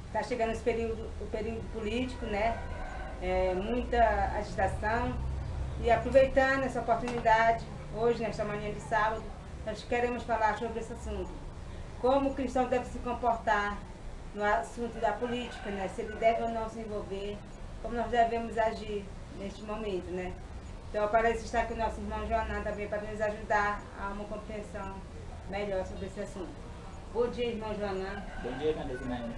Está chegando o período político, né? Muita agitação. E aproveitando essa oportunidade, hoje, nesta manhã de sábado, nós queremos falar sobre esse assunto. Como o cristão deve se comportar no assunto da política, né? Se ele deve ou não se envolver, como nós devemos agir neste momento, né? Então, parece estar aqui o nosso irmão Joanã também para nos ajudar a uma compreensão melhor sobre esse assunto. Bom dia, irmão Joanã. Bom dia, minha irmã.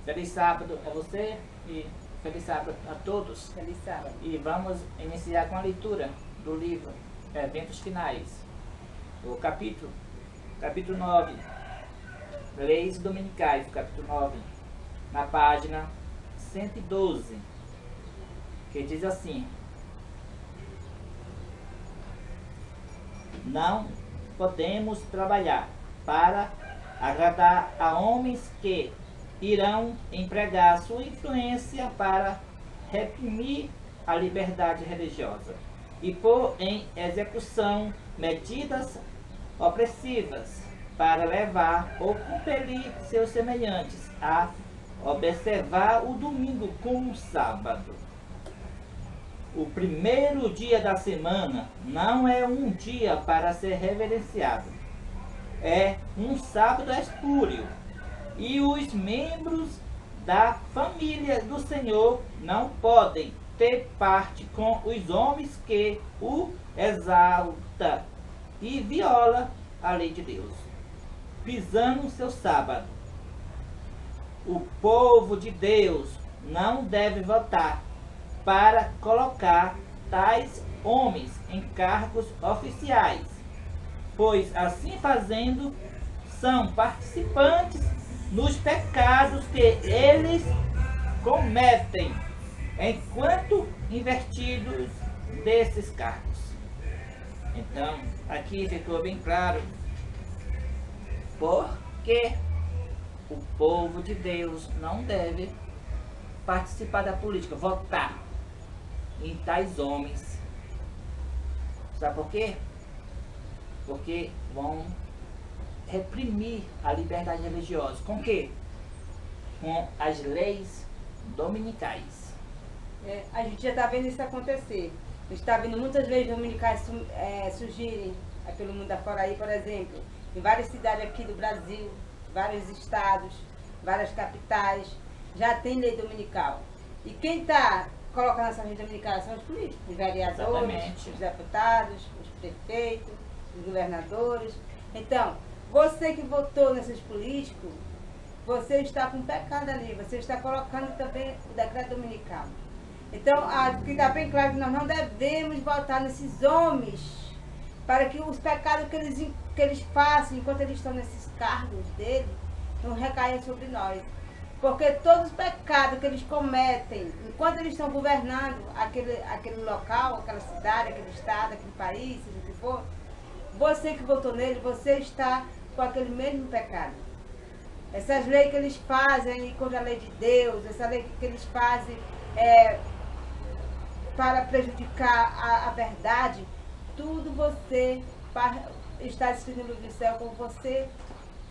Feliz sábado a você e feliz sábado a todos. Feliz sábado. E vamos iniciar com a leitura do livro Eventos Finais, o capítulo 9, Leis Dominicais, capítulo 9, na página 112, que diz assim: não podemos trabalhar para agradar a homens que irão empregar sua influência para reprimir a liberdade religiosa e pôr em execução medidas opressivas para levar ou compelir seus semelhantes a observar o domingo como sábado. O primeiro dia da semana não é um dia para ser reverenciado. É um sábado espúrio. E os membros da família do Senhor não podem ter parte com os homens que o exalta e viola a lei de Deus, pisando o seu sábado. O povo de Deus não deve votar para colocar tais homens em cargos oficiais, pois assim fazendo são participantes nos pecados que eles cometem enquanto investidos desses cargos. Então, aqui ficou bem claro porque o povo de Deus não deve participar da política, votar em tais homens. Sabe por quê? Porque vão reprimir a liberdade religiosa. Com o quê? Com as leis dominicais. A gente já está vendo isso acontecer. A gente está vendo muitas leis dominicais surgirem pelo mundo afora aí, por exemplo, em várias cidades aqui do Brasil, vários estados, várias capitais, já tem lei dominical. E quem está colocando essa lei dominical são os políticos, os vereadores, Exatamente. os deputados, os prefeitos, os governadores. Então, você que votou nesses políticos, você está com pecado ali, você está colocando também o decreto dominical. Então, que está bem claro que nós não devemos votar nesses homens para que os pecados que eles façam enquanto eles estão nesses cargos dele não recaiam sobre nós. Porque todos os pecados que eles cometem enquanto eles estão governando aquele local, aquela cidade, aquele estado, aquele país, seja o que for, você que votou nele, você está com aquele mesmo pecado. Essas leis que eles fazem contra a lei de Deus, essa lei que eles fazem para prejudicar a verdade, tudo você está escrito no livro do céu, como você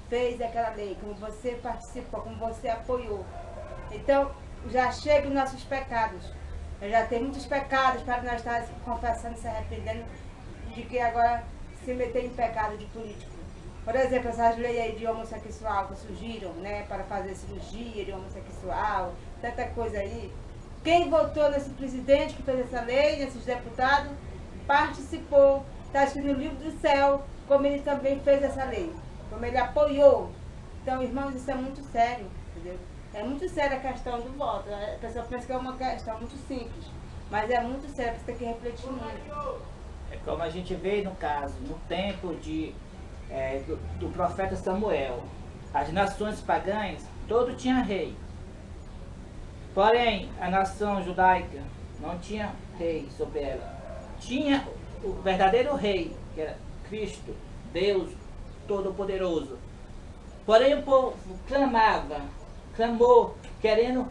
fez aquela lei, como você participou, como você apoiou. Então, já chegam os nossos pecados. Já tem muitos pecados para nós estar confessando, se arrependendo de que agora se meter em pecado de político. Por exemplo, essas leis aí de homossexual que surgiram, né, para fazer cirurgia de homossexual, tanta coisa aí. Quem votou nesse presidente que fez essa lei, nesses deputados, participou, está escrito no livro do céu, como ele também fez essa lei, como ele apoiou. Então, irmãos, isso é muito sério, entendeu? É muito séria a questão do voto. A pessoa pensa que é uma questão muito simples, mas é muito sério, você tem que refletir muito. É como a gente vê no caso, no tempo do profeta Samuel. As nações pagãs, todo tinha rei. Porém, a nação judaica não tinha rei sobre ela. Tinha o verdadeiro rei, que era Cristo, Deus Todo-Poderoso. Porém, o povo clamou, querendo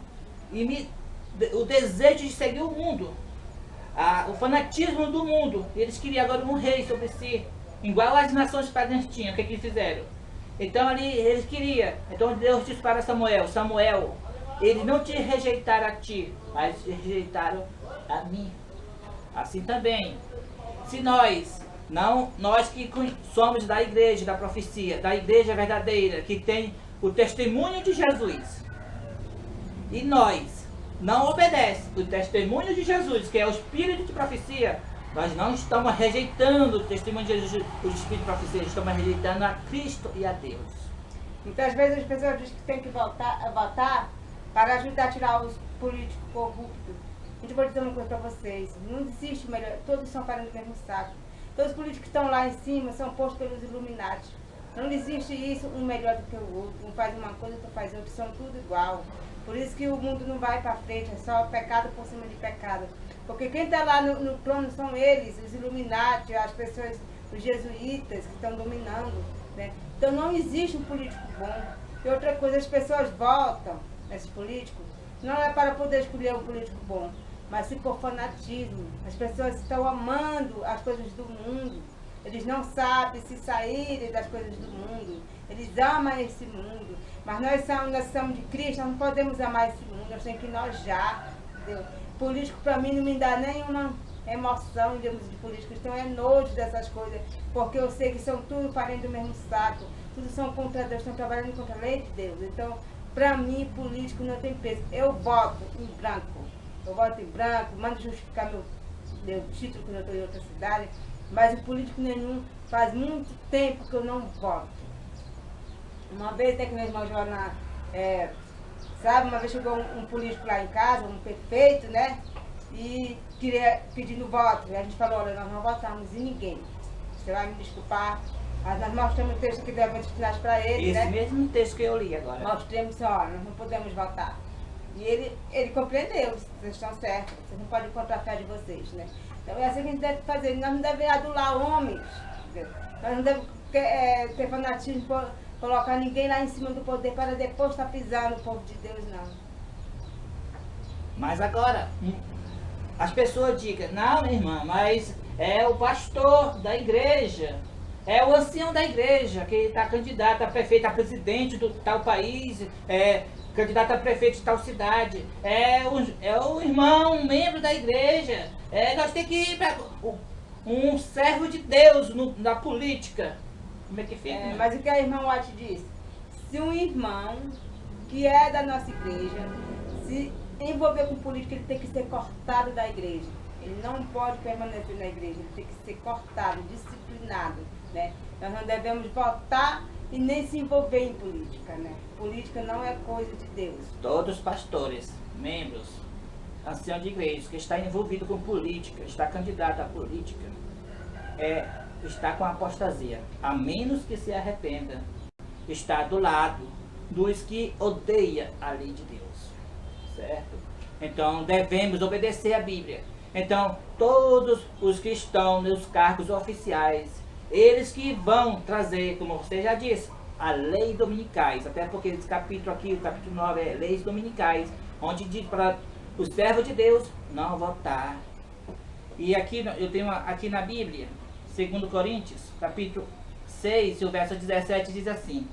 o desejo de seguir o mundo, o fanatismo do mundo. Eles queriam agora um rei sobre si, igual as nações pagãs tinham. O que eles fizeram? Então ali eles queriam. Então Deus disse para Samuel, Samuel, eles não te rejeitaram a ti, mas rejeitaram a mim. Assim também, se nós que somos da igreja, da profecia, da igreja verdadeira, que tem o testemunho de Jesus, e nós não obedecemos o testemunho de Jesus, que é o espírito de profecia, nós não estamos rejeitando o testemunho de Jesus, o espírito de profecia, estamos rejeitando a Cristo e a Deus. Muitas vezes as pessoas dizem que tem que votar para ajudar a tirar os políticos corruptos. Eu vou dizer uma coisa para vocês, não existe melhor, todos são farinha do mesmo saco. Todos os políticos que estão lá em cima são postos pelos Illuminati. Não existe isso, um melhor do que o outro, um faz uma coisa, outro faz outra, são tudo igual. Por isso que o mundo não vai para frente, é só pecado por cima de pecado. Porque quem está lá no trono são eles, os Illuminati, as pessoas, os jesuítas que estão dominando, né? Então não existe um político bom. E outra coisa, as pessoas votam nesses políticos, não é para poder escolher um político bom, mas se por fanatismo. As pessoas estão amando as coisas do mundo. Eles não sabem se saírem das coisas do mundo. Eles amam esse mundo. Mas nós somos de Cristo, nós não podemos amar esse mundo. Nós temos que nojar. Entendeu? Político para mim não me dá nenhuma emoção em termos de político. Então é nojo dessas coisas. Porque eu sei que são tudo parentes do mesmo saco. Tudo são contra Deus, estão trabalhando contra a lei de Deus. Então, para mim, político não tem peso. Eu voto em branco. Eu voto em branco, mando justificar meu título quando eu estou em outra cidade, mas o político nenhum faz muito tempo que eu não voto. Uma vez até que meu irmão Joana, sabe, uma vez chegou um político lá em casa, um prefeito, né? E queria pedindo voto. E a gente falou, olha, nós não votamos em ninguém. Você vai me desculpar. Mas nós mostramos o texto que deu a para ele, esse né? mesmo texto que eu li agora. Mostramos, olha, nós não podemos votar. E ele compreendeu, vocês estão certos, vocês não podem contra a fé de vocês, né? Então é assim que a gente deve fazer, nós não devemos adular homens, entendeu? Nós não devemos ter fanatismo, colocar ninguém lá em cima do poder para depois estar pisando no povo de Deus, não. Mas agora, as pessoas digam, não, minha irmã, mas é o pastor da igreja, é o ancião da igreja que está candidato a prefeito, a presidente do tal país, candidato a prefeito de tal cidade, é o irmão, um membro da igreja, nós temos que ir para um servo de Deus na política. Como é que fica? Mas o que a irmã Watt disse? Se um irmão que é da nossa igreja se envolver com política, ele tem que ser cortado da igreja. Ele não pode permanecer na igreja, ele tem que ser cortado, disciplinado, né? Nós não devemos votar e nem se envolver em política, né? Política não é coisa de Deus. Todos os pastores, membros, anciãos de igreja que está envolvido com política, está candidato à política, está com apostasia, a menos que se arrependa, está do lado dos que odeia a lei de Deus, certo? Então devemos obedecer a Bíblia. Então todos os que estão nos cargos oficiais, eles que vão trazer, como você já disse, a lei dominicais, até porque esse capítulo aqui, o capítulo 9 é leis dominicais, onde diz para o servo de Deus não votar. E aqui eu tenho aqui na Bíblia, 2 Coríntios, capítulo 6, o verso 17 diz assim: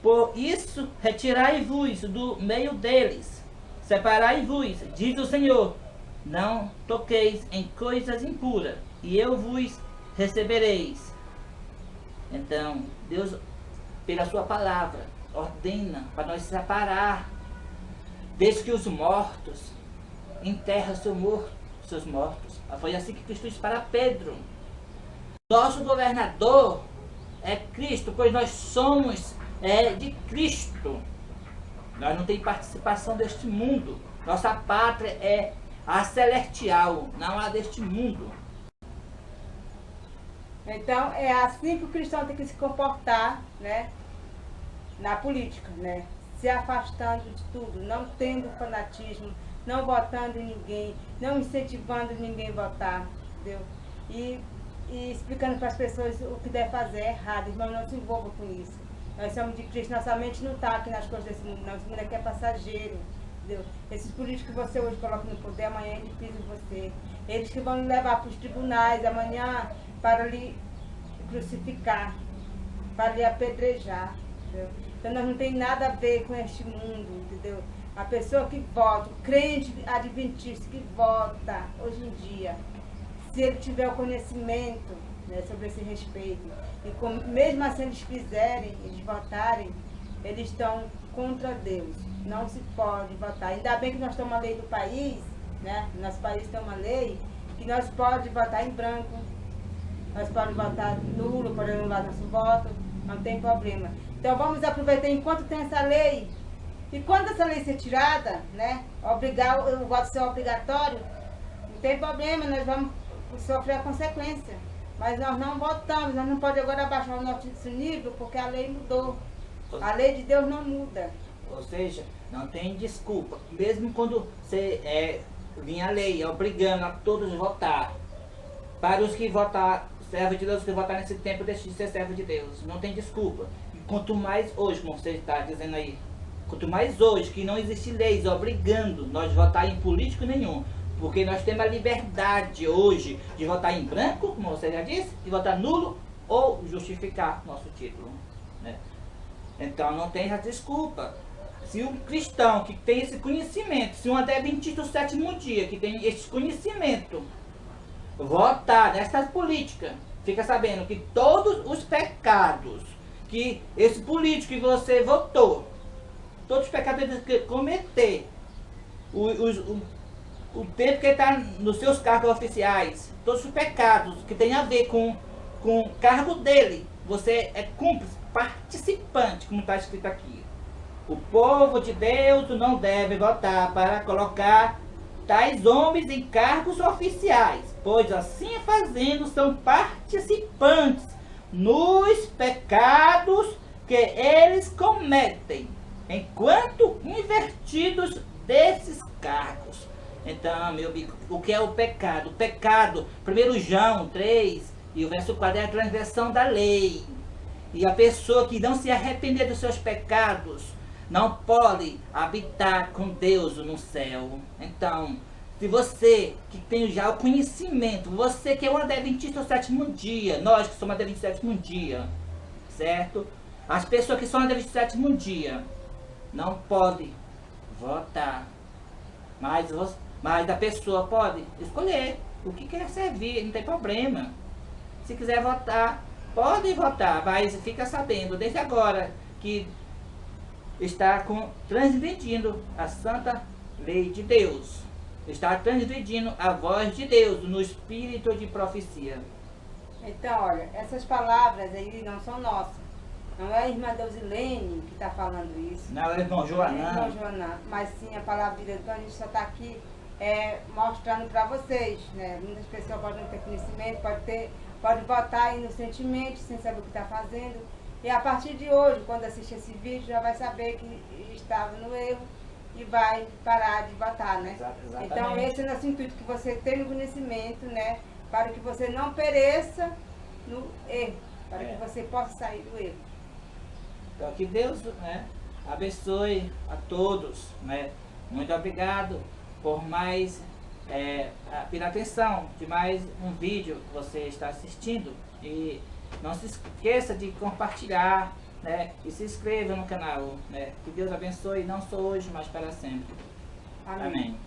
por isso retirai-vos do meio deles, separai-vos, diz o Senhor, não toqueis em coisas impuras, e eu vos recebereis. Então, Deus, pela sua palavra, ordena para nós separar, desde que os mortos enterram seus mortos. Foi assim que Cristo disse para Pedro. Nosso governador é Cristo, pois nós somos de Cristo. Nós não temos participação deste mundo. Nossa pátria é a celestial, não a deste mundo. Então, é assim que o cristão tem que se comportar, né, na política, né? Se afastando de tudo, não tendo fanatismo, não votando em ninguém, não incentivando ninguém a votar, entendeu? E explicando para as pessoas o que deve fazer é errado. Irmão, não se envolva com isso. Nós somos de Cristo, nossa mente não está aqui nas coisas desse mundo, não. Esse mundo aqui é passageiro, entendeu? Esses políticos que você hoje coloca no poder, amanhã eles pisam em você. Eles que vão levar para os tribunais amanhã para lhe crucificar, para lhe apedrejar, entendeu? Então nós não tem nada a ver com este mundo, entendeu? A pessoa que vota, o crente adventista que vota hoje em dia, se ele tiver o conhecimento, né, sobre esse respeito, e mesmo assim eles quiserem, eles votarem, eles estão contra Deus. Não se pode votar. Ainda bem que nós temos uma lei do país, né? Nosso país tem uma lei que nós podemos votar em branco, nós podemos votar nulo, podemos anular nosso voto, não tem problema. Então vamos aproveitar enquanto tem essa lei. E quando essa lei ser tirada, né? Obrigar o voto ser obrigatório, não tem problema, nós vamos sofrer a consequência. Mas nós não votamos, nós não podemos agora abaixar o nosso nível porque a lei mudou. A lei de Deus não muda. Ou seja, não tem desculpa. Mesmo quando você vinha a lei obrigando a todos a votar, para os que votar, servo de Deus, que votar nesse tempo, deixe de ser servo de Deus. Não tem desculpa. E quanto mais hoje, como você está dizendo aí, quanto mais hoje que não existe leis obrigando nós votar em político nenhum, porque nós temos a liberdade hoje de votar em branco, como você já disse, de votar nulo ou justificar nosso título, né? Então não tem essa desculpa. Se um cristão que tem esse conhecimento, se um adventista do sétimo dia que tem esse conhecimento, votar nessas políticas, fica sabendo que todos os pecados que esse político que você votou, todos os pecados que ele cometer, o tempo que ele está nos seus cargos oficiais, todos os pecados que tem a ver com o cargo dele, você é cúmplice, participante, como está escrito aqui. O povo de Deus não deve votar para colocar tais homens em cargos oficiais, pois assim fazendo são participantes nos pecados que eles cometem, enquanto invertidos desses cargos. Então, meu amigo, o que é o pecado? O pecado, 1 João 3, e o verso 4 é a transgressão da lei. E a pessoa que não se arrepender dos seus pecados não pode habitar com Deus no céu. Então, se você que tem já o conhecimento, você que é um adventista do sétimo dia, nós que somos adventistas do sétimo dia, certo? As pessoas que são adventistas do sétimo dia não podem votar, mas a pessoa pode escolher o que quer servir, não tem problema. Se quiser votar, pode votar, mas fica sabendo desde agora que está transgredindo a santa lei de Deus. Está transgredindo a voz de Deus no espírito de profecia. Então, olha, essas palavras aí não são nossas. Não é a irmã Deusilene que está falando isso. Não é o irmão Joanã. Não é o irmão Joanã, mas sim a palavra de Deus. Então a gente só está aqui mostrando para vocês, né? Muitas pessoas podem não ter conhecimento, pode votar inocentemente, sem saber o que está fazendo. E a partir de hoje, quando assistir esse vídeo, já vai saber que estava no erro e vai parar de votar, né? Exatamente. Então esse é o nosso intuito, que você tenha o conhecimento, né? Para que você não pereça no erro, para que você possa sair do erro. Então que Deus, né, abençoe a todos, né? Muito obrigado por pela atenção de mais um vídeo que você está assistindo. E não se esqueça de compartilhar, né? E se inscreva no canal, né? Que Deus abençoe, não só hoje, mas para sempre. Amém. Amém.